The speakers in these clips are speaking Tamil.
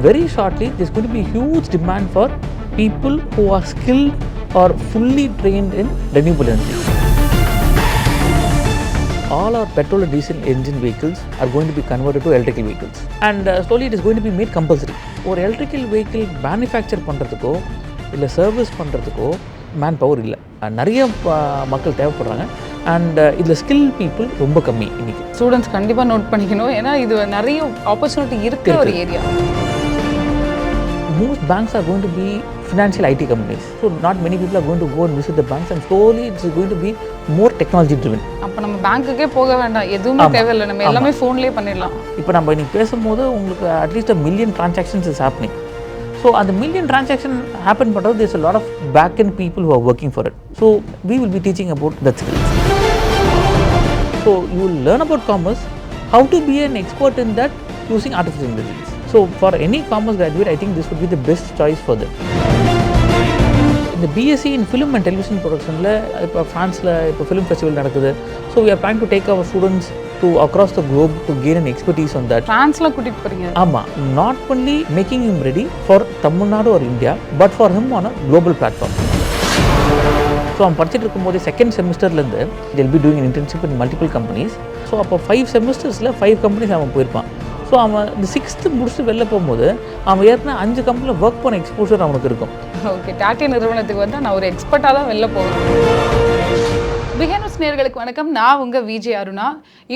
very shortly there's going to be huge demand for people who are skilled or fully trained in renewable energy. All our petrol and diesel engine vehicles are going to be converted to electrical vehicles, and slowly it is going to be made compulsory. Or electrical vehicle manufacture பண்ணுறதுக்கோ இல்லை சர்வீஸ் பண்ணுறதுக்கோ மேன் பவர் இல்லை, நிறைய மக்கள் தேவைப்படுறாங்க. அண்ட் இதில் ஸ்கில் பீப்புள் ரொம்ப கம்மி இன்றைக்கி. ஸ்டூடெண்ட்ஸ் கண்டிப்பாக நோட் பண்ணிக்கணும், ஏன்னா இது நிறைய ஆப்பர்ச்சுனிட்டி இருக்கிற ஒரு area. Most banks are going to be financial IT companies. So not many people are going to go and visit the banks, and slowly it's going to be more technology driven. அப்போ நம்ம பேங்க்குக்கே போக வேண்டாம், எதுவுமே தேவையில்லை, நம்ம எல்லாமே ஃபோன்லேயே பண்ணிடலாம். இப்போ நம்ம இன்னைக்கு பேசும்போது உங்களுக்கு at least 1 million transactions is happening. So அந்த 1 million transaction happen பண்ணுறது there's a lot of back end people who are working for it. So we will be teaching about that skills. So you will learn about commerce, how to be an expert in that using artificial intelligence. So for any commerce graduate, I think this would be the best choice for them. In the B.Sc in film and television production, இப்போ ஃப்ரான்ஸில் இப்போ ஃபிலிம் ஃபெஸ்டிவல் நடக்குது. So we are trying to take our students to across the globe to gain an expertise on that. ஃப்ரான்ஸில் கூட்டிகிட்டு போகிறீங்க? ஆமாம், not only making him ready for Tamilnadu or India, but for him on a global platform. So அவன் படிச்சுட்டு இருக்கும்போது செகண்ட் செமஸ்டர்லேருந்து they'll be doing an internship in multiple companies. So அப்போ 5 செமஸ்டர்ஸில் 5 கம்பெனிஸ் அவன் போயிருப்பான். ஸோ அவன் இந்த 6th முடிச்சுட்டு வெளில போகும்போது அவன் ஏற்கனவே 5 கம்பெனியில் ஒர்க் பண்ண எக்ஸ்போஷர் அவனுக்கு இருக்கும். ஓகே, டாட்டா நிறுவனத்துக்கு வந்து நான் ஒரு எக்ஸ்பர்ட்டாக தான் வெளில போவேன். பிஹைண்ட்வூட்ஸ் நேயர்களுக்கு வணக்கம், நான் உங்கள் விஜே அருணா.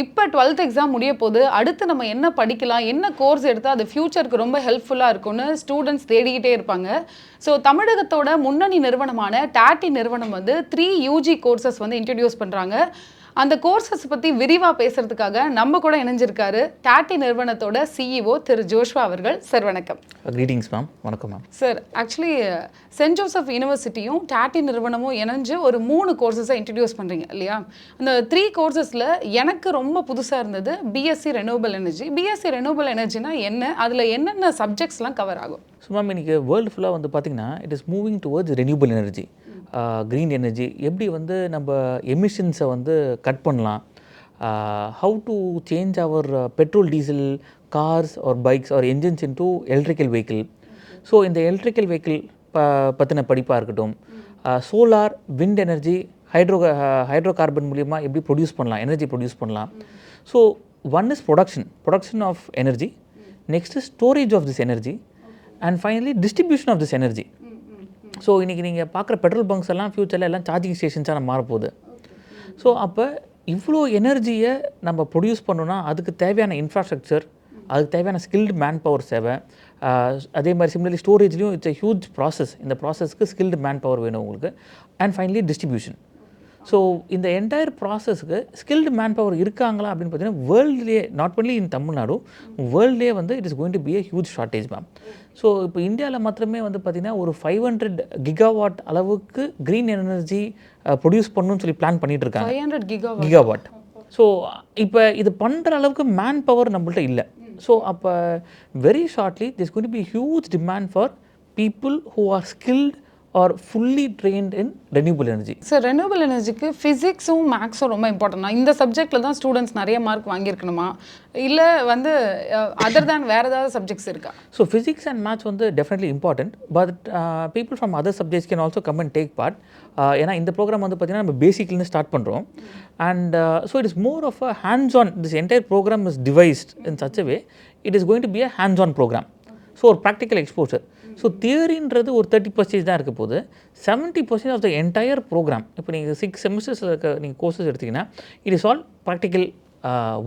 இப்போ 12th எக்ஸாம் முடிய போது, அடுத்து நம்ம என்ன படிக்கலாம், என்ன கோர்ஸ் எடுத்தால் அது ஃப்யூச்சருக்கு ரொம்ப ஹெல்ப்ஃபுல்லாக இருக்கும்னு ஸ்டூடெண்ட்ஸ் தேடிக்கிட்டே இருப்பாங்க. ஸோ தமிழகத்தோட முன்னணி நிறுவனமான டாட்டி நிறுவனம் வந்து 3 UG கோர்சஸ் வந்து இன்ட்ரடியூஸ் பண்ணுறாங்க. அந்த கோர்சஸ் பற்றி விரிவாக பேசுகிறதுக்காக நம்ம கூட இணைஞ்சிருக்காரு டாட்டி நிறுவனத்தோட CEO திரு ஜோஷ்வா அவர்கள். சார் வணக்கம். Greetings ma'am. வணக்கம் ma'am. Sir, actually Saint Joseph யூனிவர்சிட்டியும் டாட்டி நிறுவனமும் இணைஞ்சு ஒரு 3 கோர்சஸை இன்ட்ரடியூஸ் பண்ணுறீங்க இல்லையா? அந்த 3 கோர்சஸில் எனக்கு ரொம்ப புதுசாக இருந்தது B.Sc Renewable Energy. B.Sc Renewable Energyனா என்ன, அதில் என்னென்ன சப்ஜெக்ட்ஸ்லாம் கவர் ஆகும்? ஸோ மேம், இன்றைக்கி வேர்ல்டு ஃபுல்லாக வந்து பார்த்திங்கன்னா it is moving towards renewable energy, green energy. எப்படி வந்து நம்ம எமிஷன்ஸை வந்து கட் பண்ணலாம், how to change our petrol diesel cars or bikes or engines into electrical vehicle. So இந்த எலக்ட்ரிக்கல் வெஹிக்கிள் பற்றின படிப்பாக இருக்கட்டும், solar, wind energy, hydro carbon மூலிமா எப்படி ப்ரொடியூஸ் பண்ணலாம், எனர்ஜி ப்ரொடியூஸ் பண்ணலாம். So one is production of energy, next is storage of this energy, and finally distribution of this energy. So இன்றைக்கி நீங்கள் பார்க்குற பெட்ரோல் பங்க்ஸ் எல்லாம் ஃப்யூச்சரில் எல்லாம் சார்ஜிங் ஸ்டேஷன்ஸாக நம்ம மாறப்போகுது. ஸோ அப்போ இவ்வளோ எனர்ஜியை நம்ம ப்ரொடியூஸ் பண்ணோன்னா அதுக்கு தேவையான இன்ஃப்ராஸ்ட்ரக்சர், அதுக்கு தேவையான ஸ்கில்டு மேன் பவர் தேவை. அதே மாதிரி சிமிலர்லி ஸ்டோரேஜ்லேயும் இட்ஸ் எ ஹியூஜ் ப்ராசஸ். இந்த ப்ராசஸ்க்கு ஸ்கில்டு மேன் பவர் வேணும் உங்களுக்கு. And finally distribution. ஸோ இந்த என்டையர் ப்ராசஸ்க்கு ஸ்கில்டு மேன் பவர் இருக்காங்களா அப்படின்னு பார்த்தீங்கன்னா வேர்ல்டுலேயே, நாட் ஒன்லி இன் தமிழ்நாடு, வேர்ல்டுலேயே வந்து it is going to be a huge shortage ma'am. So இப்போ இந்தியாவில் மாத்திரமே வந்து பார்த்திங்கன்னா ஒரு 500 gigawatt அளவுக்கு க்ரீன் எனர்ஜி ப்ரொடியூஸ் பண்ணணும்னு சொல்லி பிளான் பண்ணிகிட்டு இருக்காங்க. 500 gigawatt. ஸோ இப்போ இது பண்ணுற அளவுக்கு மேன் பவர் நம்மள்ட்ட இல்லை. ஸோ அப்போ very shortly there's going to be huge demand for people who are skilled or fully trained in renewable energy. Sir, renewable எனர்ஜிக்கு ஃபிசிக்ஸும் மேக்ஸும் ரொம்ப இம்பார்ட்டன்ட். இந்த சப்ஜெக்டில் தான் ஸ்டூடெண்ட்ஸ் நிறைய மார்க் வாங்கியிருக்கணுமா, இல்லை வந்து அதர் தேன் வேறு ஏதாவது சப்ஜெக்ட்ஸ் இருக்கா? ஸோ ஃபிசிக்ஸ் அண்ட் மேத்ஸ் வந்து definitely important, but people from other subjects can also come and take part. ஏன்னா இந்த ப்ரோக்ராம் வந்து பார்த்திங்கன்னா நம்ம பேசிக்லேருந்து ஸ்டார்ட் பண்ணுறோம். And so it is more of a hands on. This entire programme is devised in such a way it is going to be a hands on programme. So ஒரு ப்ராக்டிக்கல் எக்ஸ்போஷர். ஸோ தியரின்றது ஒரு 30% தான் இருக்க போது. 70% ஆஃப் த என்டையர் ப்ரோக்ராம், இப்போ நீங்கள் 6 செமஸ்டர்ஸில் இருக்க நீங்கள் கோர்சஸ் எடுத்திங்கன்னா it is all practical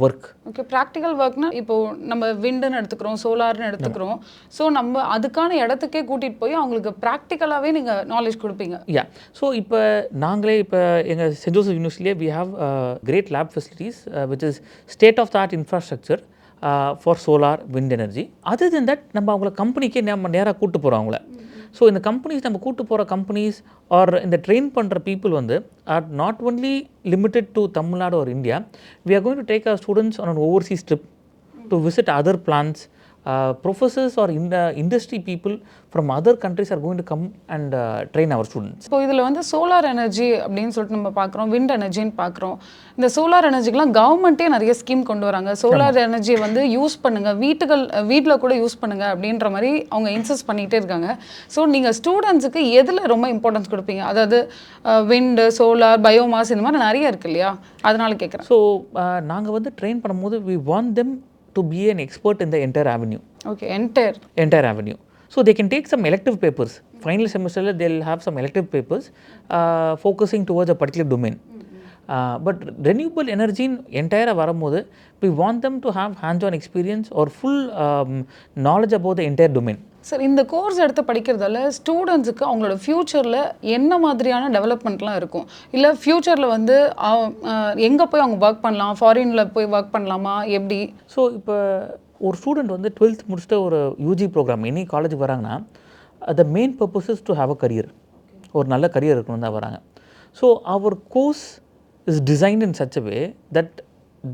work. Okay, practical ஒர்க்னா இப்போது நம்ம விண்டுன்னு எடுத்துக்கிறோம், சோலார்னு எடுத்துக்கிறோம். ஸோ நம்ம அதுக்கான இடத்துக்கே கூட்டிகிட்டு போய் அவங்களுக்கு ப்ராக்டிக்கலாகவே நீங்கள் நாலேஜ் கொடுப்பீங்க. யா, ஸோ இப்போ நாங்களே இப்போ எங்கள் சென்ட் ஜோசப் யூனிவர்சிட்டியிலே we have great lab facilities which is state of the art infrastructure for solar, wind energy. Other than that நம்ம அவங்கள கம்பெனிக்கே நம்ம நேராக கூப்பிட்டு போகிறோம் அவங்கள. ஸோ இந்த கம்பெனிஸ், நம்ம கூப்பிட்டு போகிற கம்பெனிஸ் ஆர் இந்த ட்ரெயின் பண்ணுற பீப்புள் வந்து are not only limited to Tamil Nadu or India. We are going to take our students on an overseas trip to visit other plans, professors or industry people from other countries are going to come and train our students. இப்போ இதில் வந்து சோலார் எனர்ஜி அப்படின்னு சொல்லிட்டு நம்ம பார்க்குறோம், விண்ட் எனர்ஜின்னு பார்க்குறோம். இந்த சோலார் எனர்ஜிக்கெலாம் கவர்மெண்ட்டே நிறைய ஸ்கீம் கொண்டு வராங்க. சோலார் எனர்ஜியை வந்து யூஸ் பண்ணுங்கள், வீட்டில் கூட யூஸ் பண்ணுங்கள் அப்படின்ற மாதிரி அவங்க இன்சிஸ்ட் பண்ணிகிட்டே இருக்காங்க. ஸோ நீங்கள் ஸ்டூடெண்ட்ஸுக்கு எதில் ரொம்ப இம்பார்ட்டன்ஸ் கொடுப்பீங்க? அதாவது விண்டு, சோலார், பயோமாஸ் இந்த மாதிரி நிறைய இருக்கு இல்லையா, அதனால கேட்குறேன். ஸோ நாங்கள் வந்து ட்ரெயின் பண்ணும்போது we want them to be an expert in the entire avenue. Okay, entire avenue. So they can take some elective papers. Final semester they'll have some elective papers focusing towards a particular domain. But renewable energy in entire வரும்போது we want them to have hands-on experience or full knowledge about the entire domain. Sir, இந்த கோர்ஸ் எடுத்து படிக்கிறதால ஸ்டூடெண்ட்ஸுக்கு அவங்களோட ஃப்யூச்சரில் என்ன மாதிரியான டெவலப்மெண்ட்லாம் இருக்கும்? இல்லை ஃப்யூச்சரில் வந்து எங்கே போய் அவங்க ஒர்க் பண்ணலாம், ஃபாரினில் போய் ஒர்க் பண்ணலாமா, எப்படி? ஸோ இப்போ ஒரு ஸ்டூடெண்ட் வந்து 12th முடிச்சுட்டு ஒரு யூஜி ப்ரோக்ராம் எனி காலேஜுக்கு வராங்கன்னா the main purpose is to have a career. ஒரு நல்ல கரியர் இருக்கணும் தான் வராங்க. So our course is designed in such a way that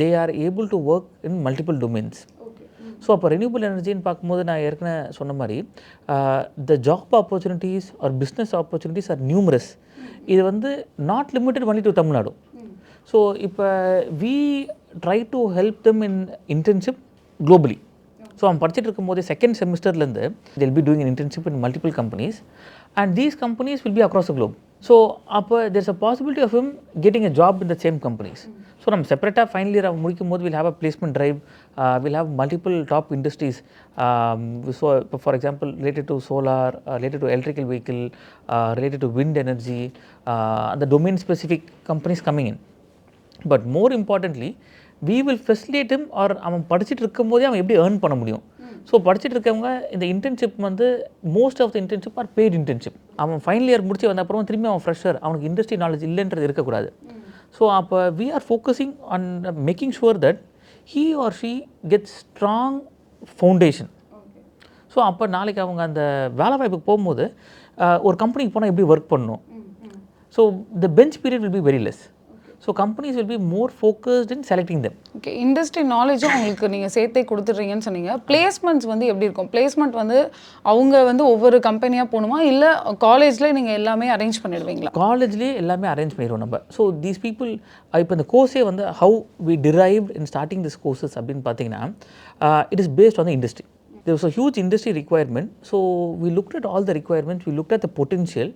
they are able to work in multiple domains. So அப்போ ரெனியூபிள் எனர்ஜின்னு பார்க்கும்போது நான் ஏற்கனவே சொன்ன மாதிரி the job opportunities or business opportunities are numerous. இது வந்து not limited only to Tamil Nadu. So இப்போ we try to help them in internship globally. So அவன் படிச்சுட்டு இருக்கும்போது second செமிஸ்டர்லேருந்து they'll be doing an internship in multiple companies and these companies will be across the globe. So அப்போ there's a possibility of him getting a job in the same companies. So நம்ம செப்பரேட்டாக ஃபைனல் இயர் முடிக்கும் போது we'll have a placement drive, we'll have multiple top industries. So இப்போ for example related to solar, related to electrical vehicle, related to wind energy, அந்த domain specific companies coming in. But more importantly we will facilitate him or அவன் படிச்சுட்டு இருக்கும்போதே அவன் எப்படி ஏர்ன் பண்ண முடியும். ஸோ படிச்சுட்டு இருக்கவங்க இந்த இன்டர்ன்ஷிப் வந்து most of the internship are paid internship. அவன் ஃபைனல் இயர் முடிச்சு வந்த அப்புறம் திரும்பி அவன் ஃப்ரெஷர், அவனுக்கு இண்டஸ்ட்ரி நாலேஜ் இல்லைன்றது இருக்கக்கூடாது. ஸோ அப்போ we are focusing on making sure that he or she gets strong foundation. So அப்போ நாளைக்கு அவங்க அந்த வேலை வாய்ப்புக்கு போகும்போது ஒரு கம்பெனிக்கு போனால் எப்படி ஒர்க் பண்ணணும். So the bench period will be very less. So companies will be more focused in selecting them. Okay, industry நாலேஜும் உங்களுக்கு நீங்கள் சேர்த்தே கொடுத்துட்றீங்கன்னு சொன்னீங்க. பிளேஸ்மெண்ட்ஸ் வந்து எப்படி இருக்கும்? பிளேஸ்மெண்ட் வந்து அவங்க வந்து ஒவ்வொரு கம்பெனியாக போகணுமா, இல்லை காலேஜ்லேயே நீங்கள் எல்லாமே அரேஞ்ச் பண்ணிடுவீங்களா? காலேஜ்லேயே எல்லாமே அரேஞ்ச் பண்ணிடுவோம் நம்ம. ஸோ தீஸ் பீப்புள் இப்போ இந்த கோர்ஸே வந்து how we derived in starting this courses அப்படின்னு பார்த்தீங்கன்னா it is based on the industry. There was a huge industry requirement. So we looked at all the requirements, we looked at the potential.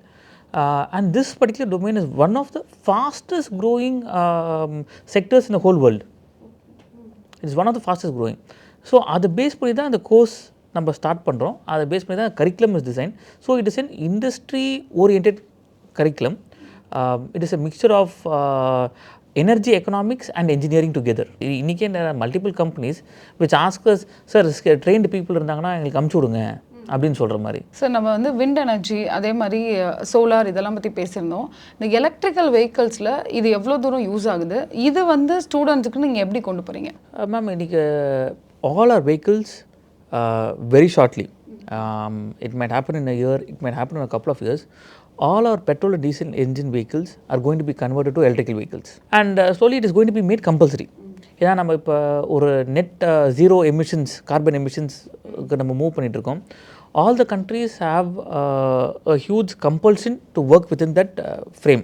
And this particular domain is one of the fastest growing sectors in the whole world. It is one of the fastest growing. So அதை பேஸ் பண்ணி தான் அந்த கோர்ஸ் நம்ம ஸ்டார்ட் பண்ணுறோம். அதை பேஸ் பண்ணி தான் curriculum is design. So it is an industry oriented curriculum. It is a mixture of energy economics and engineering together. இன்றைக்கே multiple companies which ask us, sir trained people இருந்தாங்கன்னா எங்களுக்கு அமுச்சு விடுங்க அப்படின்னு சொல்கிற மாதிரி. சார், நம்ம வந்து விண்ட் எனர்ஜி அதே மாதிரி சோலார் இதெல்லாம் பற்றி பேசியிருந்தோம். இந்த எலக்ட்ரிக்கல் வெஹிக்கல்ஸில் இது எவ்வளோ தூரம் யூஸ் ஆகுது? இது வந்து ஸ்டூடெண்ட்ஸுக்கு நீங்கள் எப்படி கொண்டு போகிறீங்க? மேம், இன்றைக்கி all our vehicles very shortly, it might happen in a year, it might happen in a couple of years, all our petrol and diesel engine vehicles are going to be converted to electrical vehicles and slowly it is going to be made compulsory. ஏன்னா நம்ம இப்போ ஒரு நெட் ஜீரோ எமிஷன்ஸ், கார்பன் எமிஷன்ஸ்க்கு நம்ம மூவ் பண்ணிகிட்ருக்கோம். all the countries have a huge compulsion to work within that frame.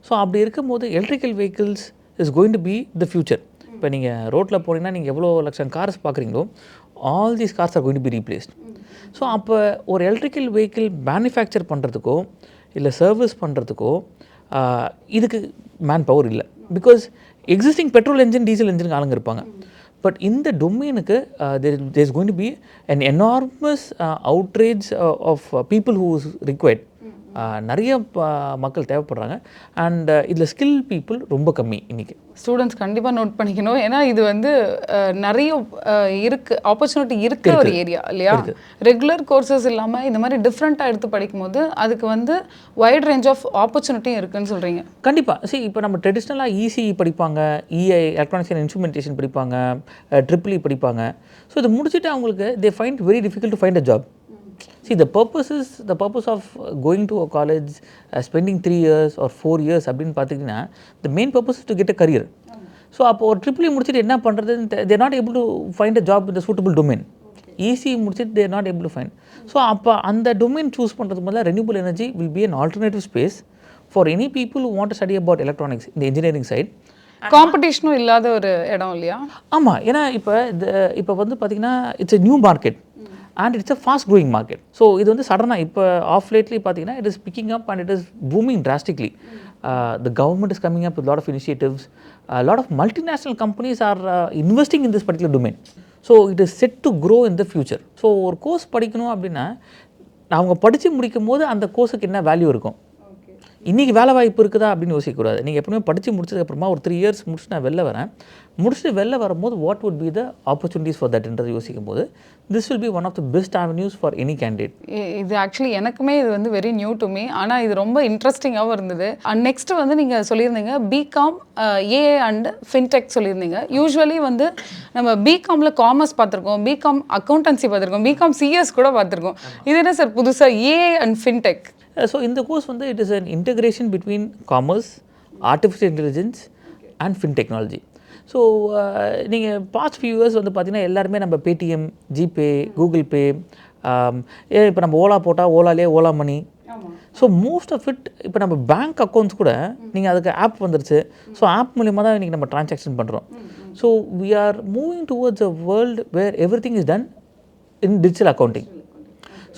So அப்படி இருக்கும்போது electrical vehicles is going to be the future. இப்போ நீங்கள் ரோட்டில் போனீங்கன்னா நீங்கள் எவ்வளோ லட்சம் கார்ஸ் பார்க்குறீங்களோ all these cars are going to be replaced. So அப்போ ஒரு எலக்ட்ரிக்கல் வெஹிக்கிள் மேனுஃபேக்சர் பண்ணுறதுக்கோ இல்லை சர்வீஸ் பண்ணுறதுக்கோ இதுக்கு மேன் பவர் இல்லை. Because existing petrol engine, diesel engine ஆளுங்க இருப்பாங்க. பட் இந்த டொமைனுக்கு there is going to be an enormous outrage of people who is required. நிறைய மக்கள் தேவைப்படுறாங்க அண்ட் இதில் ஸ்கில் பீப்புள் ரொம்ப கம்மி இன்றைக்கி. ஸ்டூடெண்ட்ஸ் கண்டிப்பாக நோட் பண்ணிக்கணும். ஏன்னா இது வந்து நிறைய இருக்குது, ஆப்பர்ச்சுனிட்டி இருக்கிற ஒரு ஏரியா இல்லையா? ரெகுலர் கோர்சஸ் இல்லாமல் இந்த மாதிரி டிஃப்ரெண்ட்டாக எடுத்து படிக்கும்போது அதுக்கு வந்து வைட் ரேஞ்ச் ஆஃப் ஆப்பர்ச்சுனிட்டியும் இருக்குதுன்னு சொல்கிறீங்க. கண்டிப்பாக. சரி, இப்போ நம்ம ட்ரெடிஷ்னலாக இசிஇ படிப்பாங்க, இஐ எலக்ட்ரானிக்ஸ் அண்ட் இன்ஸ்ட்ருமெண்டேஷன் படிப்பாங்க, ட்ரிபிள்இ படிப்பாங்க. ஸோ இதை முடிச்சுட்டு அவங்களுக்கு they find very difficult to find a job. See, the purpose of going to a college, spending 3 years or 4 years அப்படின்னு பார்த்தீங்கன்னா the main purpose is to get a career. So அப்போ ஒரு ட்ரிபிள்இ முடிச்சுட்டு என்ன பண்ணுறதுன்னு they are not able to find a job in the suitable domain. ECE முடிச்சுட்டு they are not able to find. So அப்போ அந்த டொமைன் சூஸ் பண்ணுறதுக்கு முதல்ல renewable energy will be an alternative space for any people who want to study about electronics in the engineering side. காம்படிஷனும் இல்லாத ஒரு இடம் இல்லையா? ஆமாம், ஏன்னா இப்போ வந்து பார்த்திங்கன்னா it's a new market and it's a fast growing market. So இது வந்து சடனாக இப்போ ஆஃப் லேட்லி பார்த்தீங்கன்னா it is picking up and it is booming drastically. The government is coming up with a lot of initiatives. A lot of multinational companies are investing in this particular domain. So it is set to grow in the future. So ஒரு கோர்ஸ் படிக்கணும் அப்படின்னா அவங்க படித்து முடிக்கும் போது அந்த கோர்ஸுக்கு என்ன வேல்யூ இருக்கும், இன்றைக்கி வேலை வாய்ப்பு இருக்குதா அப்படின்னு யோசிக்கக்கூடாது. நீங்கள் எப்பவுமே படித்து முடிச்சதுக்கப்புறமா ஒரு 3 years முடிச்சு நான் வெளில வரேன், முடிச்சுட்டு வெளில வரும்போது what would be the opportunities for தட்ன்றது யோசிக்கும் போது this will be one of the best avenues for any candidate. இது ஆக்சுவலி எனக்குமே இது வந்து வெரி நியூ டு மீ. ஆனால் இது ரொம்ப இன்ட்ரெஸ்டிங்காகவும் இருந்தது. அண்ட் நெக்ஸ்ட் வந்து நீங்கள் சொல்லியிருந்தீங்க பிகாம் ஏஏ அண்ட் ஃபின்டெக் சொல்லியிருந்தீங்க. யூஸ்வலி வந்து நம்ம பிகாமில் காமர்ஸ் பார்த்துருக்கோம், பிகாம் அக்கௌண்டன்சி பார்த்துருக்கோம், பிகாம் சிஎஸ் கூட பார்த்துருக்கோம். இது என்ன சார் புதுசாக ஏஏ அண்ட் ஃபின்டெக்? ஸோ இந்த கோர்ஸ் வந்து it is an integration between commerce, artificial intelligence and fin technology. So நீங்கள் பாஸ்ட் ஃபியூ இயர்ஸ் வந்து பார்த்திங்கன்னா எல்லாருமே நம்ம பேடிஎம், ஜிபே, கூகுள் பே, இப்போ நம்ம ஓலா போட்டால் ஓலாலே ஓலா மணி. ஸோ மோஸ்ட் ஆஃப் இட் இப்போ நம்ம பேங்க் அக்கௌண்ட்ஸ் கூட நீங்கள் அதுக்கு ஆப் வந்துருச்சு. ஸோ ஆப் மூலிமா தான் இன்றைக்கி நம்ம ட்ரான்சாக்ஷன் பண்ணுறோம். So we are moving towards a world where every thing is done in digital accounting.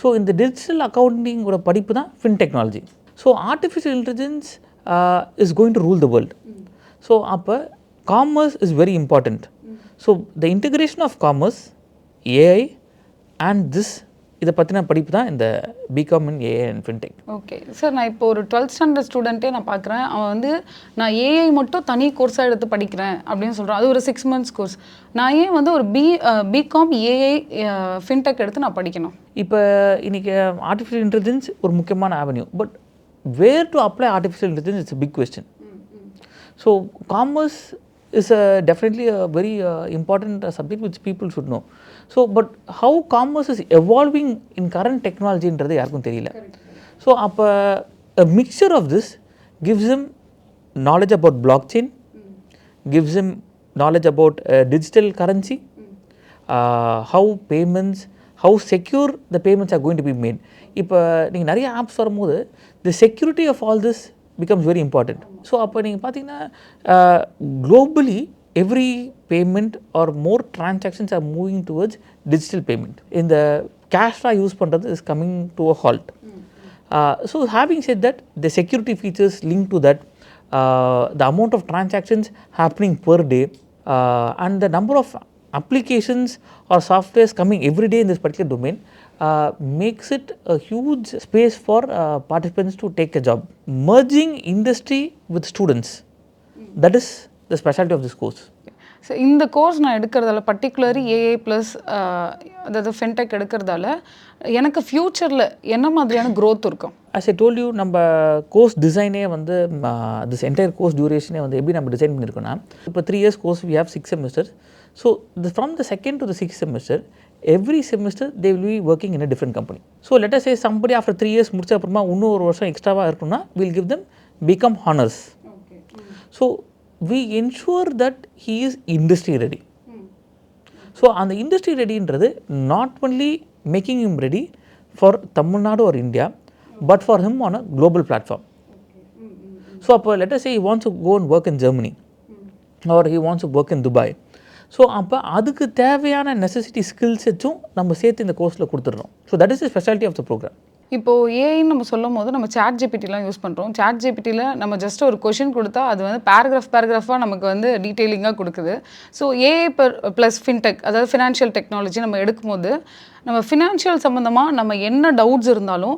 So இந்த டிஜிட்டல் அக்கௌண்டிங்கோட படிப்பு தான் fin technology. So artificial intelligence is going to rule the world. So அப்போ commerce is very important. So the integration of commerce, AI and this இதை பற்றின படிப்பு தான் இந்த BCom in AI and fintech. Okay sir, நான் இப்போ ஒரு 12th ஸ்டாண்டர்ட் ஸ்டூடெண்ட்டே நான் பார்க்குறேன். அவன் வந்து நான் ஏஐ மட்டும் தனி கோர்ஸாக எடுத்து படிக்கிறேன் அப்படின்னு சொல்கிறான். அது ஒரு 6 months கோர்ஸ். நான் ஏன் வந்து ஒரு பிகாம் ஏஐ ஃபின்டெக் எடுத்து நான் படிக்கணும்? இப்போ இன்றைக்கி ஆர்டிஃபிஷியல் இன்டெலிஜென்ஸ் ஒரு முக்கியமான avenue. But where to apply artificial intelligence it's a big question. So commerce is definitely a very important subject which people should know. So but how commerce is evolving in current technology என்றது யாருக்கும் தெரியல. So அப்போ a mixture of this gives him knowledge about blockchain, gives him knowledge about digital currency, how payments, how secure the payments are going to be made. இப்போ நீங்கள் நிறைய ஆப்ஸ் வரும்போது the security of all this becomes very important. So அப்போ நீங்கள் பார்த்தீங்கன்னா globally every payment or more transactions are moving towards digital payment. இந்த கேஷ்லாம் யூஸ் பண்ணுறது is coming to a halt. So having said that, the security features linked to that, the amount of transactions happening per day, and the number of applications or softwares coming every day in this particular domain makes it a huge space for participants to take a job. Merging industry with students, that is the specialty of this course. So இந்த கோர்ஸ் நான் எடுக்கிறதால பர்டிகுலரி ஏஏ ப்ளஸ் அதாவது ஃபின்டெக் எடுக்கிறதால எனக்கு ஃப்யூச்சரில் என்ன மாதிரியான க்ரோத் இருக்கும்? As I told you, நம்ம கோர்ஸ் டிசைனே வந்து திஸ் என்டையர் கோர்ஸ் டியூரேஷனே வந்து எப்படி நம்ம டிசைன் பண்ணியிருக்கோன்னா, இப்போ 3 years course we have 6 semesters. So from the 2nd to the 6th semester, every semester they will be working in a different company. So let us say somebody after 3 years முடிச்ச அப்புறமா இன்னும் ஒரு வருஷம் எக்ஸ்ட்ராவாக இருக்குன்னா we'll give them become honors. So we ensure that he is industry ready. So அந்த industry readyன்றது not only making him ready for Tamilnadu or India, but for him on a global platform. So அப்போ let us say he wants to go and work in Germany or he wants to work in Dubai. So அப்போ அதுக்கு தேவையான நெசசிட்டி ஸ்கில் செட்ஸும் நம்ம சேர்த்து இந்த கோர்ஸில் கொடுத்துட்றோம். So that is the speciality of the programme. இப்போது ஏஐன்னு நம்ம சொல்லும் போது நம்ம சாட் ஜிபிடிலாம் யூஸ் பண்ணுறோம். சாட் ஜிபிடியில் நம்ம ஜஸ்ட் ஒரு கொஷின் கொடுத்தா அது வந்து பேராகிராஃபாக நமக்கு வந்து டீட்டெயிலிங்காக கொடுக்குது. ஸோ ஏஐ ப்ளஸ் ஃபின்டெக், அதாவது ஃபினான்ஷியல் டெக்னாலஜி நம்ம எடுக்கும்போது நம்ம ஃபினான்ஷியல் சம்மந்தமாக நம்ம என்ன டவுட்ஸ் இருந்தாலும்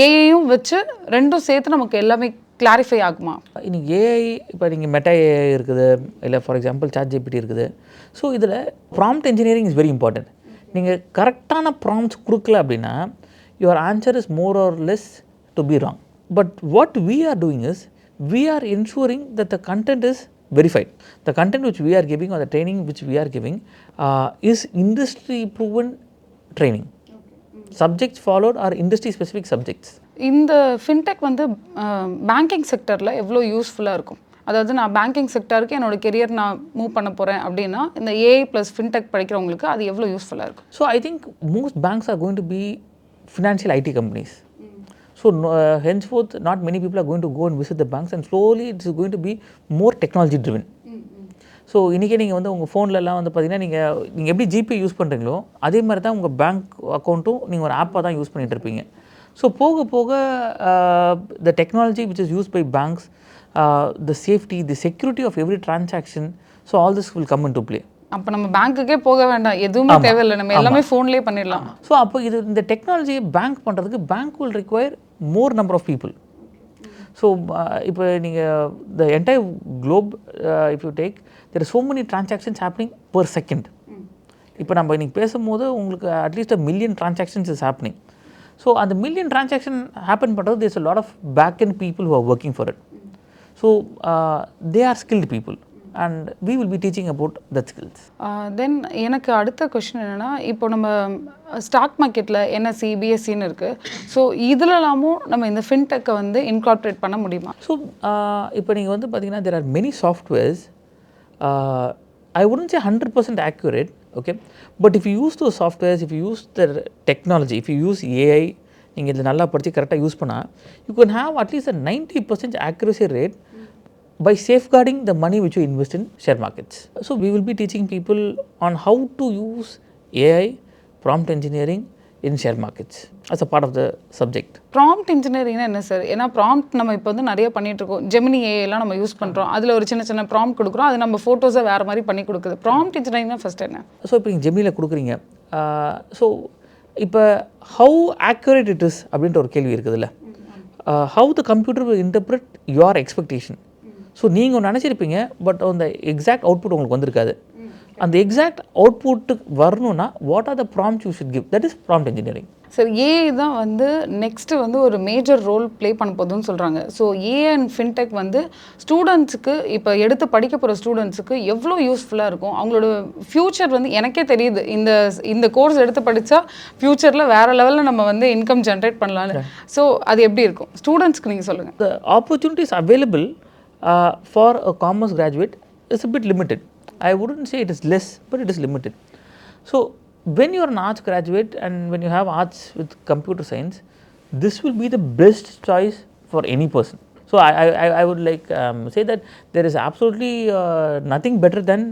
ஏஐயும் வச்சு ரெண்டும் சேர்த்து நமக்கு எல்லாமே கிளாரிஃபை ஆகுமா? இன்னைக்கு ஏஐ இப்போ நீங்கள் மெட்டா ஏஐ இருக்குது, இல்லை ஃபார் எக்ஸாம்பிள் சாட் ஜிபிடி இருக்குது. ஸோ இதில் prompt engineering is very important. நீங்கள் கரெக்டான ப்ராம்ப்ட்ஸ் கொடுக்கல அப்படின்னா your answer is more or less to be wrong. But what we are doing is we are ensuring that the content is verified. The content which we are giving or the training which we are giving is industry proven training. Subjects followed are industry specific subjects. இந்த ஃபின்டெக் வந்து பேங்கிங் செக்டரில் எவ்வளோ யூஸ்ஃபுல்லாக இருக்கும்? அதாவது நான் பேங்கிங் செக்டருக்கு என்னோட கெரியர் நான் மூவ் பண்ண போகிறேன் அப்படின்னா இந்த ஏஐ ப்ளஸ் ஃபின்டெக் படிக்கிறவங்களுக்கு அது எவ்வளோ யூஸ்ஃபுல்லாக இருக்கும்? So I think most banks are going to be financial IT companies. So henceforth, not many people are going to go and visit the banks, and slowly it is going to be more technology driven. So இன்றைக்கி நீங்கள் வந்து உங்கள் ஃபோன்லலாம் வந்து பார்த்தீங்கன்னா நீங்கள் எப்படி ஜிபே யூஸ் பண்ணுறீங்களோ அதே மாதிரி தான் உங்கள் பேங்க் அக்கௌண்ட்டும் நீங்கள் ஒரு ஆப்பாக தான் யூஸ் பண்ணிகிட்டு இருப்பீங்க. ஸோ போக போக the technology which is use by banks, the safety, the security of every transaction, so all this will come in to play. அப்போ நம்ம பேங்க்குக்கே போக வேண்டாம், எதுவுமே தேவையில்லை, நம்ம எல்லாமே ஃபோன்லேயே பண்ணிடலாம். ஸோ அப்போ இந்த டெக்னாலஜியை பேங்க் பண்ணுறதுக்கு bank will require more number of people. So இப்போ நீங்கள் the entire globe if you take, there are so many transactions happening per second. இப்போ நம்ம இன்றைக்கி பேசும்போது உங்களுக்கு at least $1 million transactions is happening. So அந்த $1 million டிரான்சாக்ஷன் ஹேப்பன் பண்ணுறது there's a lot of back end people who are working for it. So they are skilled people and we will be teaching about that skills. தென் எனக்கு அடுத்த கொஸ்டின் என்னென்னா, இப்போ நம்ம ஸ்டாக் மார்க்கெட்டில் என்எஸ்சி பிஎஸ்சின்னு இருக்குது. ஸோ இதிலலாமும் நம்ம இந்த ஃபின்டெக்கை வந்து இன்கார்பரேட் பண்ண முடியுமா? ஸோ இப்போ நீங்கள் வந்து பார்த்தீங்கன்னா there are many softwares. I wouldn't say 100% accurate, okay, but if you use those softwares, if you use the technology, if you use AI, நீங்கள் இதில் நல்லா படித்து கரெக்டாக யூஸ் பண்ணால் you can have at least a 90% accuracy rate by safeguarding the money which you invest in share markets. So we will be teaching people on how to use AI, prompt engineering in share markets as a part of the subject. Prompt இன்ஜினியரிங்னா என்ன சார்? ஏன்னா ப்ராம்ப்ட் நம்ம இப்போ வந்து நிறைய பண்ணிட்டு இருக்கோம். ஜெமினி ஏஐலாம் நம்ம யூஸ் பண்ணுறோம், அதில் ஒரு சின்ன சின்ன ப்ராம்ப்ட் கொடுக்குறோம், அது நம்ம ஃபோட்டோஸை வேறு மாதிரி பண்ணி கொடுக்குது. ப்ராம்ப்ட் இன்ஜினியரிங்னா ஃபர்ஸ்ட் என்ன? ஸோ இப்போ நீங்கள் ஜெமினியில் கொடுக்குறீங்க, ஸோ இப்போ ஹவு ஆக்யூரேட் இட் இஸ் அப்படின்ற ஒரு கேள்வி இருக்குதுல்ல. How the computer will interpret your expectation. So நீங்கள் ஒன்று நினச்சிருப்பீங்க, பட் அந்த எக்ஸாக்ட் அவுட்புட் உங்களுக்கு வந்திருக்காது. அந்த எக்ஸாக்ட் அவுட்புட்டுக்கு வரணும்னா what are the prompt you should give, that is prompt engineering. Sir AI தான் வந்து நெக்ஸ்ட்டு வந்து ஒரு மேஜர் ரோல் ப்ளே பண்ண போகுதுன்னு சொல்கிறாங்க. ஸோ ஏஐ அண்ட் ஃபின்டெக் வந்து ஸ்டூடெண்ட்ஸுக்கு, இப்போ எடுத்து படிக்க போகிற ஸ்டூடெண்ட்ஸுக்கு எவ்வளோ யூஸ்ஃபுல்லாக இருக்கும்? அவங்களோட ஃப்யூச்சர் வந்து எனக்கே தெரியுது, இந்த கோர்ஸ் எடுத்து படித்தா ஃப்யூச்சரில் வேறு லெவலில் நம்ம வந்து இன்கம் ஜென்ரேட் பண்ணலான்னு. ஸோ அது எப்படி இருக்கும் ஸ்டூடெண்ட்ஸ்க்கு நீங்கள் சொல்லுங்கள். த opportunities available for a commerce graduate is a bit limited. I wouldn't say it is less, but it is limited. So when you are an arts graduate and when you have arts with computer science, this will be the best choice for any person. So I would like say that there is absolutely nothing better than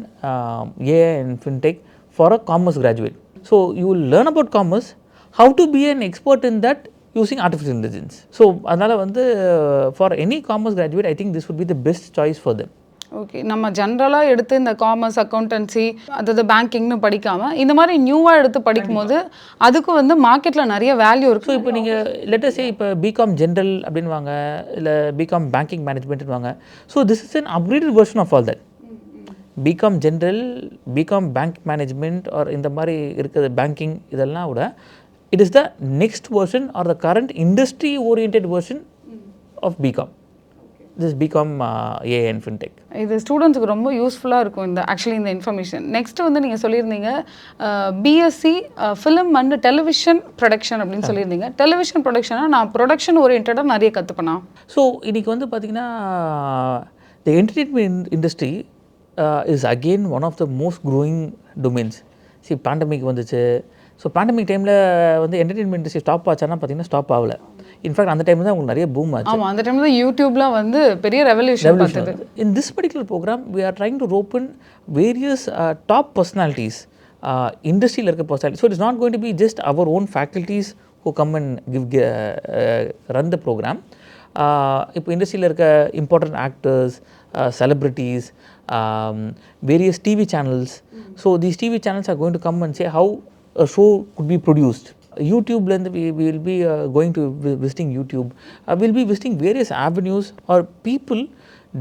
AI and fintech for a commerce graduate. So you will learn about commerce, how to be an expert in that using artificial intelligence. So அதனால் வந்து for any commerce graduate, I think this would be the best choice for them. Okay, நம்ம ஜென்ரலாக எடுத்து இந்த காமர்ஸ், அக்கௌண்டன்சி, அதாவது பேங்கிங்னு படிக்காமல் இந்த மாதிரி நியூவாக எடுத்து படிக்கும்போது அதுக்கு வந்து மார்க்கெட்டில் நிறைய வேல்யூ இருக்குது. ஸோ இப்போ நீங்கள் லெட்டர் சே இப்போ பிகாம் ஜென்ரல் அப்படின்வாங்க, இல்லை பிகாம் பேங்கிங் மேனேஜ்மெண்ட்னுவாங்க. So this is an upgraded version of all that. BCom general, BCom bank management or இந்த மாதிரி இருக்கிற பேங்கிங் இதெல்லாம் விட it is the next version or the current industry oriented version of BCom. This is BCom AI and fintech. இது ஸ்டூடெண்ட்ஸுக்கு ரொம்ப யூஸ்ஃபுல்லாக இருக்கும் இந்த ஆக்சுவலி இந்த இன்ஃபர்மேஷன். நெக்ஸ்ட்டு வந்து நீங்கள் சொல்லியிருந்தீங்க BSc film and television production அப்படின்னு சொல்லியிருந்தீங்க. டெலிவிஷன் ப்ரொடக்ஷனாக நான் ப்ரொடக்ஷன் ஓரியன்டாக நிறைய கற்றுப்பேனா? ஸோ இன்றைக்கி வந்து பார்த்திங்கன்னா the entertainment industry is again one of the most growing domains. See, pandemic வந்துச்சு. ஸோ பேண்டமிக் டைமில் வந்து என்டர்டெயின்மெண்ட் இண்டஸ்ட்ரி ஸ்டாப் ஆச்சானா பார்த்தீங்கன்னா ஸ்டாப் ஆகலை. இன்ஃபேக்ட் அந்த டைமில் தான் உங்களுக்கு நிறைய பூம் ஆச்சு. ஆமாம், அந்த டைமில் தான் யூடியூப்லாம் வந்து பெரிய ரெவல்யூஷன் பார்த்தது. In this particular programme we are trying to rope in various top personalities, இண்டஸ்ட்ரியில் இருக்க personality. So it is not going to be just our own faculties who come and run the programme. இப்போ இண்டஸ்ட்ரியில் இருக்க important actors, celebrities, various TV channels. So these TV channels are going to come and say how a show could be produced. YouTube, we will be going to visiting YouTube. We'll be visiting various avenues, or people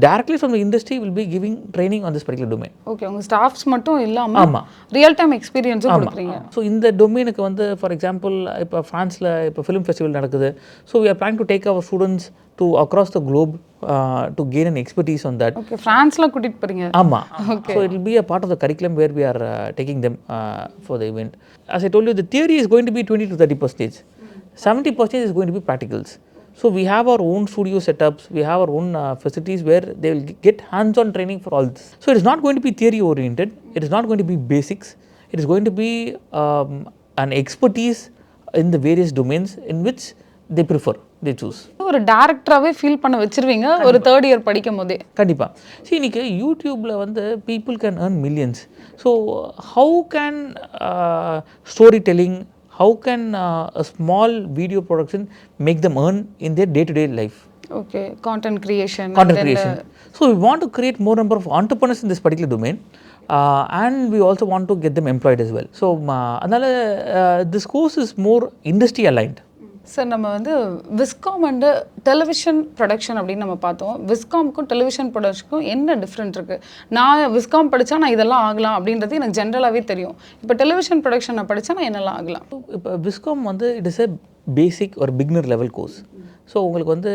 directly from the industry will be giving training on this particular domain. Okay, உங்க ஸ்டாஃப்ஸ் மட்டும் இல்லாம ரியல் டைம் எக்ஸ்பீரியன்ஸும் கொடுக்குறீங்க. ஸோ இந்த டொமைனுக்கு வந்து ஃபார் எக்ஸாம்பிள் இப்போ ஃப்ரான்ஸில் இப்போ ஃபிலிம் ஃபெஸ்டிவல் நடக்குது. So we are planning to take our students to across the globe to gain an expertise on that. Okay, ஃப்ரான்ஸ்ல கூட்டிட்டு போறீங்க. ஆமாம். So it will be a part of the curriculum where we are taking them for the event. As I told you, the theory is going to be 20 to 30%. 70% is going to be practicals. So we have our own studio setups, we have our own facilities where they will get hands-on training for all this. So it is not going to be theory oriented, it is not going to be basics, it is going to be an expertise in the various domains in which they prefer, they choose. ஒரு டேரக்டராகவே ஃபீல் பண்ண வச்சிருவீங்க ஒரு தேர்ட் இயர் படிக்கும் போதே. கண்டிப்பாக. சரி, இன்றைக்கி யூடியூப்பில் வந்து people can earn millions. So how can story telling, how can a small video production make them earn in their day-to-day life? Okay, content creation. So we want to create more number of entrepreneurs in this particular domain, and we also want to get them employed as well. So அதனால this course is more industry aligned. Sir, நம்ம வந்து விஸ்காம் அண்டு டெலிவிஷன் ப்ரொடக்ஷன் அப்படின்னு நம்ம பார்த்தோம். விஸ்காமுக்கும் டெலிவிஷன் ப்ரொடக்ஷனுக்கும் என்ன டிஃப்ரெண்ட் இருக்குது? நான் விஸ்காம் படித்தா நான் இதெல்லாம் ஆகலாம் அப்படின்றது எனக்கு ஜென்ரலாகவே தெரியும். இப்போ டெலிவிஷன் ப்ரொடக்ஷன் நான் படித்தா நான் என்னெல்லாம் ஆகலாம்? இப்போ விஸ்காம் வந்து இட் இஸ் எ பேசிக் ஒரு பிகினர் லெவல் கோர்ஸ். ஸோ உங்களுக்கு வந்து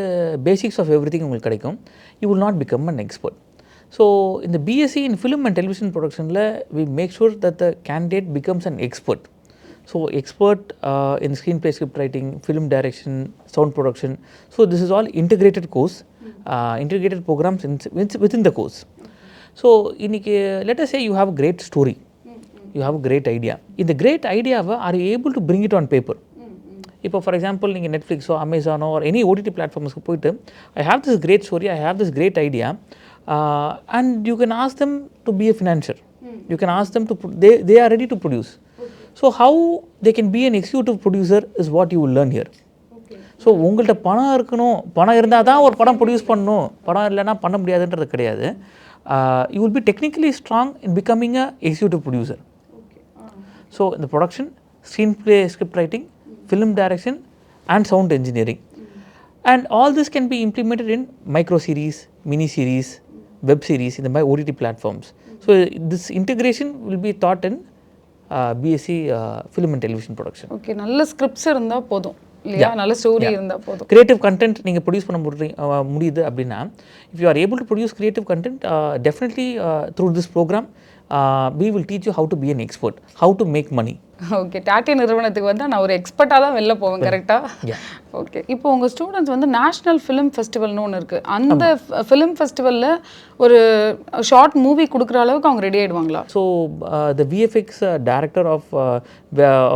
பேசிக்ஸ் ஆஃப் எவ்ரி திங் உங்களுக்கு கிடைக்கும். You will not become an expert. So இந்த B.Sc in film and television ப்ரொடக்ஷனில் we make sure that the candidate becomes an expert. So expert in screenplay, script writing, film direction, sound production. So this is all integrated course, integrated programs within the course. So let us say you have a great story, you have a great idea. In the great idea, are you able to bring it on paper? இப்போ ஃபார் எக்ஸாம்பிள் நீங்கள் நெட்ஃப்ளிக்ஸோ அமேசானோ ஒரு எனி ஓடிடி பிளாட்ஃபார்ம்ஸ்க்கு போயிட்டு I have this great story, I have this great idea, and you can ask them to be a financier, you can ask them to they are ready to produce. So how they can be an executive producer is what you will learn here. So உங்கள்கிட்ட பணம் இருக்கணும், பணம் இருந்தால் தான் ஒரு படம் ப்ரொடியூஸ் பண்ணணும், பணம் இல்லைன்னா பண்ண முடியாதுன்றது கிடையாது. You will be technically strong in becoming a executive producer. So இந்த production, screen play, script writing, film direction and sound engineering, and all this can be implemented in micro series, mini series, web series in the OTT platforms. So this integration will be taught in B.Sc film and television production. Okay, நல்ல ஸ்கிரிப்ட்ஸ் இருந்தா போதும் இல்லையா? நல்ல ஸ்டோரி இருந்தா போதும். கிரியேட்டிவ் கண்டென்ட் நீங்கள் ப்ரொடியூஸ் பண்ண முடியுது அப்படின்னா, if you are able to produce creative content, definitely through this program we will teach you how to be an expert, how to make money. Okay, tata நிறுவனத்துக்கு வந்து நான் ஒரு எக்ஸ்பர்ட்டாக தான் வெளில போவேன், கரெக்டாக? ஓகே, இப்போ உங்கள் ஸ்டூடெண்ட்ஸ் வந்து நேஷ்னல் ஃபிலிம் ஃபெஸ்டிவல்னு ஒன்று இருக்குது. அந்த ஃபிலிம் ஃபெஸ்டிவலில் ஒரு ஷார்ட் மூவி கொடுக்குற அளவுக்கு அவங்க ரெடி ஆகிடுவாங்களா? So the VFX director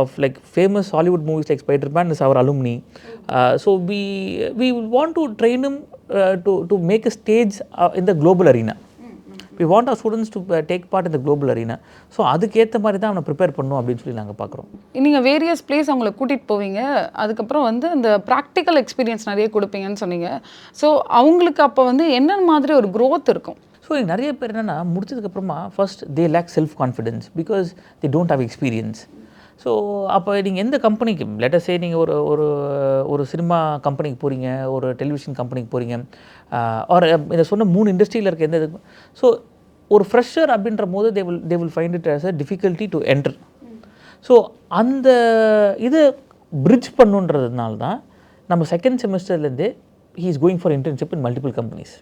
of like famous Hollywood movies like Spiderman is our alumni. So we want to train him to make a stage in the global arena. We want our students to take part in the global arena. So அதுக்கேற்ற மாதிரி தான் அவனை ப்ரிப்பேர் பண்ணணும் அப்படின்னு சொல்லி நாங்கள் பார்க்குறோம். நீங்கள் வேரியஸ் பிளேஸ் அவங்கள கூட்டிகிட்டு போவீங்க, அதுக்கப்புறம் வந்து இந்த ப்ராக்டிக்கல் எக்ஸ்பீரியன்ஸ் நிறைய கொடுப்பீங்கன்னு சொன்னீங்க. ஸோ அவங்களுக்கு அப்போ வந்து என்ன மாதிரி ஒரு க்ரோத் இருக்கும்? ஸோ நிறைய பேர் என்னென்னா முடிச்சதுக்கப்புறமா first they lack self confidence because they don't have experience. So அப்போ நீங்கள் எந்த கம்பெனிக்கு லெட்டஸ் சே நீங்கள் ஒரு சினிமா கம்பெனிக்கு போகிறீங்க, ஒரு டெலிவிஷன் கம்பெனிக்கு போகிறீங்க, ஒரு இதை சொன்ன 3 இண்டஸ்ட்ரியில் இருக்க எந்த இது. ஸோ ஒரு ஃப்ரெஷர் அப்படின்ற போது they will find it as a difficulty to enter. So அந்த இதை பிரிட்ஜ் பண்ணுன்றதுனால தான் நம்ம second செமஸ்டர்லேருந்தே he is going for internship in multiple companies.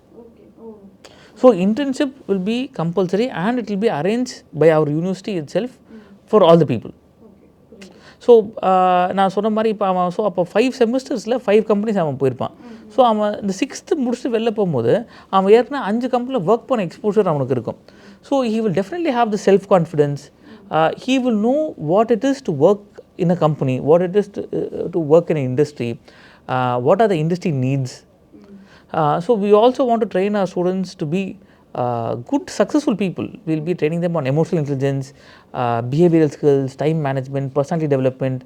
So internship will be compulsory and it will be arranged by our university itself for all the people. So நான் சொன்ன மாதிரி இப்போ அவன் அப்போ 5 செமஸ்டர்ஸில் 5 கம்பெனிஸ் அவன் போயிருப்பான். ஸோ அவன் இந்த 6th முடிச்சுட்டு வெளில போகும்போது அவன் ஏற்கனவே 5 கம்பெனியில் ஒர்க் பண்ண எக்ஸ்போஷர் அவனுக்கு இருக்கும். So he will definitely have the self confidence. He will know what it is to work in a company, what it is to work in a industry, what are the industry needs. So we also want to train our students to be good successful people. We will be training them on emotional intelligence, behavioral skills, time management, personality development.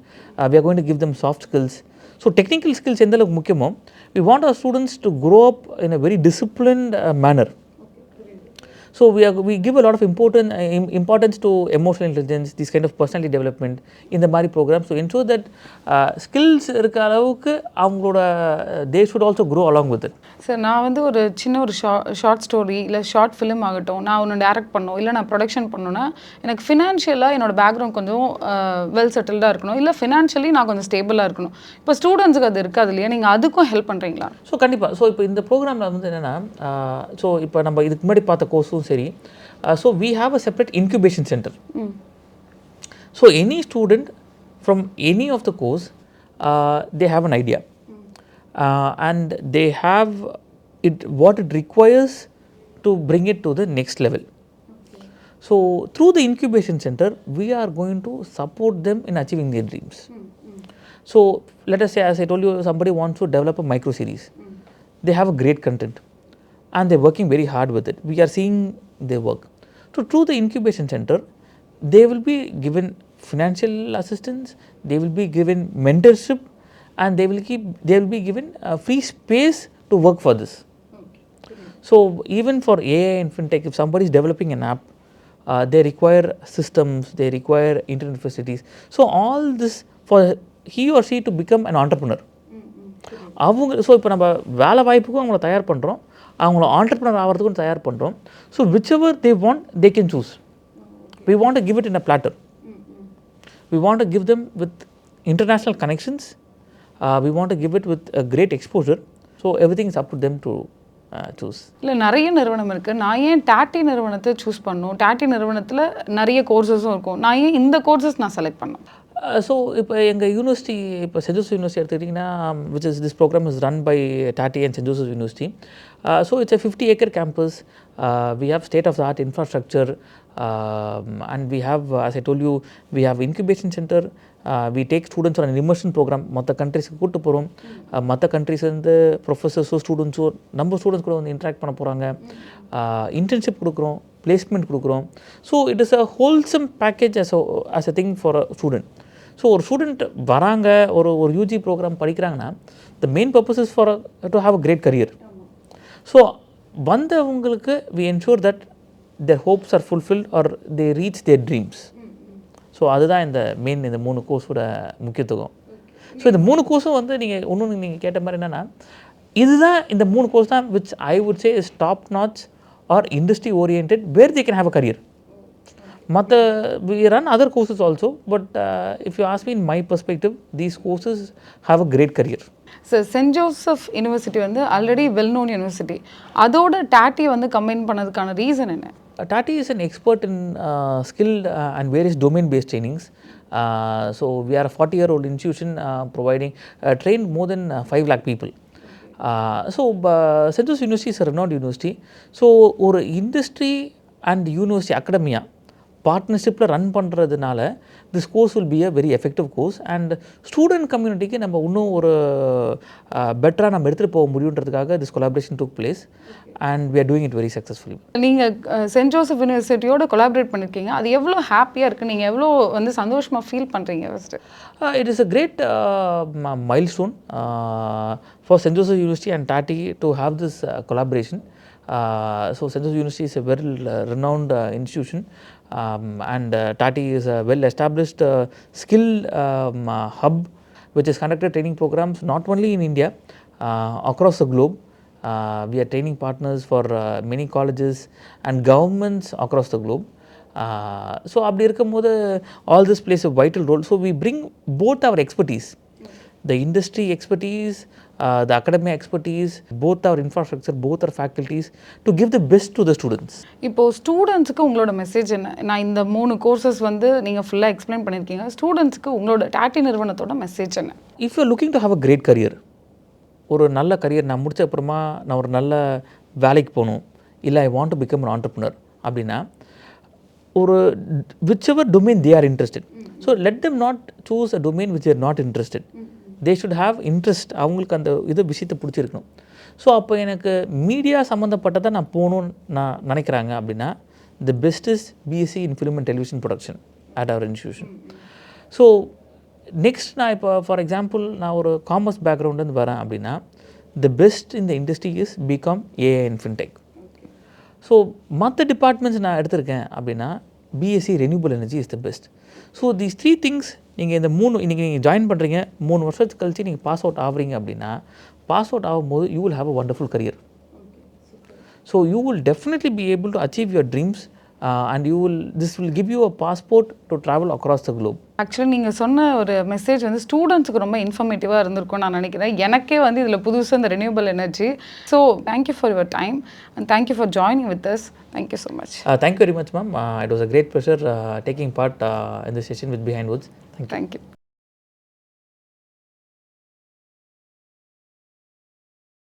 We are going to give them soft skills. So technical skills எந்த அளவுக்கு முக்கியமோ, we want our students to grow up in a very disciplined manner. So we give a lot of importance to emotional intelligence, this kind of personality development in the மாதிரி programs to ensure that skills இருக்க அளவுக்கு அவங்களோட they should also grow along with it. Sir, நான் வந்து ஒரு சின்ன ஒரு ஷார்ட் ஸ்டோரி இல்லை ஷார்ட் ஃபிலிம் ஆகட்டும், நான் ஒன்று டைரக்ட் பண்ணணும் இல்லை நான் ப்ரொடக்ஷன் பண்ணணுன்னா எனக்கு ஃபினான்ஷியலாக என்னோட பேக்ரவுண்ட் கொஞ்சம் வெல் செட்டில்டாக இருக்கணும், இல்லை ஃபினான்ஷியலி நான் கொஞ்சம் ஸ்டேபிளாக இருக்கணும். இப்போ ஸ்டூடெண்ட்ஸுக்கு அது இருக்காது இல்லையா? நீங்கள் அதுக்கும் ஹெல்ப் பண்ணுறீங்களா? ஸோ கண்டிப்பாக. ஸோ இப்போ இந்த ப்ரோக்ராமில் வந்து என்னென்னா, ஸோ இப்போ நம்ம இதுக்கு முன்னாடி பார்த்த கோர்ஸும் சரி, so we have a separate incubation center. So any student from any of the course, they have an idea. and they have what it requires to bring it to the next level. So through the incubation center, we are going to support them in achieving their dreams. So let us say, as I told you, somebody wants to develop a micro series. They have a great content and they're working very hard with it. We are seeing their work. So through the incubation center, they will be given financial assistance, they will be given mentorship, and they will be given a free space to work for this. So even for AI and fintech, if somebody is developing an app, they require systems, they require internet facilities. So all this for he or she to become an entrepreneur. அவங்க ஸோ இப்போ நம்ம வேலை வாய்ப்புக்கும் அவங்கள தயார் பண்ணுறோம், அவங்கள ஆண்டர்ப்ரனர் ஆகிறதுக்கும் தயார் பண்ணுறோம். So whichever they want they can choose. We want to give it in a platter. We want to give them with international connections. We want to give it with a great exposure. So every thing is up to them to choose. இல்லை, நிறைய நிறுவனம் இருக்குது. நான் ஏன் டாட்டி நிறுவனத்தை சூஸ் பண்ணணும்? டாட்டி நிறுவனத்தில் நிறைய கோர்சஸும் இருக்கும். நான் ஏன் இந்த கோர்சஸ் நான் செலக்ட் பண்ணேன்? ஸோ இப்போ எங்கள் யூனிவர்சிட்டி, இப்போ சென்ட் ஜோசப் யூனிவர்சிட்டி எடுத்துக்கிட்டிங்கன்னா, which is this programme is run by டாட்டி and Saint Joseph university. So it's a 50-acre campus. We have state-of-the-art infrastructure, and we have, as I told you, we have incubation center. We take students on an immersion program. மற்ற கண்ட்ரிஸ்க்கு கூப்பிட்டு போகிறோம். மற்ற கண்ட்ரிஸ்லேருந்து ப்ரொஃபஸர்ஸோ ஸ்டூடெண்ட்ஸோ நம்ம ஸ்டூடெண்ட்ஸ் கூட வந்து இன்ட்ராக்ட் பண்ண போகிறாங்க. இன்டர்ன்ஷிப் கொடுக்குறோம், பிளேஸ்மெண்ட் கொடுக்குறோம். So it is a wholesome package as a thing for a student. So ஒரு ஸ்டூடெண்ட் வராங்க, ஒரு யூஜி ப்ரோக்ராம் படிக்கிறாங்கன்னா, the main purpose is for to have a great career. So வந்தவங்களுக்கு we ensure that their hopes are fulfilled or they reach their dreams. So அதுதான் இந்த 3 கோர்ஸோட முக்கியத்துவம். ஸோ இந்த 3 கோர்ஸும் வந்து நீங்கள் கேட்ட மாதிரி என்னென்னா, இதுதான் இந்த 3 கோர்ஸ் தான் which I would say is top notch or industry oriented where they can have a career. மற்ற we run other courses also, but if you ask me, in my perspective, these courses have a great career. So Saint Joseph university already well known நோன் யூனிவர்சிட்டி, அதோட டாட்டி வந்து கம்பைன் பண்ணதுக்கான ரீசன் என்ன? Tati is an expert in skilled and various domain-based trainings. So we are a 40-year-old institution providing trained more than 5 lakh people. So St. Joseph University is a renowned university. So ஒரு industry and university academia பார்ட்னர்ஷிப்பில் ரன் பண்ணுறதுனால this course will be a very effective course. And student கம்யூனிட்டிக்கு நம்ம இன்னும் ஒரு பெட்டராக நம்ம எடுத்துகிட்டு போக முடியுன்றதுக்காக this collaboration took place and we are doing it very successfully. நீங்கள் சென்ட் ஜோசப் யூனிவர்சிட்டியோட கொலாபரேட் பண்ணியிருக்கீங்க, அது எவ்வளோ ஹாப்பியாக இருக்குது? நீங்கள் எவ்வளோ வந்து சந்தோஷமாக ஃபீல் பண்ணுறீங்க? First it is a great milestone for St. Joseph University and Tati to have this collaboration. So St. Joseph University is a very renowned institution, and Tati is a well-established skill hub which has conducted training programs not only in India, across the globe. We are training partners for many colleges and governments across the globe. ஸோ அப்படி இருக்கும்போது all this plays a vital role. So we bring both our expertise, the industry expertise, the academic expertise, both our infrastructure, both our faculties to give the best to the students. இப்போது ஸ்டூடெண்ட்ஸுக்கு உங்களோட மெசேஜ் என்ன? நான் இந்த 3 கோர்சஸ் வந்து நீங்கள் ஃபுல்லாக எக்ஸ்பிளைன் பண்ணியிருக்கீங்க. ஸ்டூடெண்ட்ஸுக்கு உங்களோட டாட்டி நிறுவனத்தோட மெசேஜ் என்ன? If you looking to have a great career, ஒரு நல்ல கரியர் நான் முடிச்ச அப்புறமா நான் ஒரு நல்ல வேலைக்கு போகணும், இல்லை I want to become an entrepreneur அப்படின்னா, or whichever domain they are interested. So let them not choose a domain which they are not interested. They should have interest. அவங்களுக்கு அந்த இது விஷயத்தை பிடிச்சிருக்கணும். ஸோ அப்போ எனக்கு மீடியா சம்மந்தப்பட்டதை நான் போகணுன்னு நான் நினைக்கிறாங்க அப்படின்னா, the best is B.Sc in Film and Television Production at our institution. So next நான் இப்போ ஃபார் எக்ஸாம்பிள் நான் ஒரு காமர்ஸ் பேக்ரவுண்ட்லேருந்து வரேன் அப்படின்னா, the best in the industry is B.Com AI and Fintech. So மற்ற டிபார்ட்மெண்ட்ஸ் நான் எடுத்திருக்கேன் அப்படின்னா, B.Sc Renewable Energy is the best. So these 3 things நீங்கள் இந்த 3 இன்றைக்கி நீங்கள் ஜாயின் பண்ணுறீங்க, 3 வருஷத்துக்கு கழிச்சு நீங்கள் பாஸ் அவுட் ஆகுறீங்க அப்படின்னா, பாஸ் அவுட் ஆகும்போது you will have a wonderful career. So you will definitely be able to achieve your dreams and this will give you a passport to travel across the globe. Actually நீங்கள் சொன்ன ஒரு மெசேஜ் வந்து ஸ்டூடெண்ட்ஸுக்கு ரொம்ப இன்ஃபர்மேட்டிவாக இருந்திருக்கும் நான் நினைக்கிறேன். எனக்கே வந்து இதில் புதுசாக இந்த renewable energy. So thank you for your time and thank you for joining with us. Thank you so much. Thank you very much, ma'am. It was a great pleasure taking part in this session with Behindwoods. Thank you.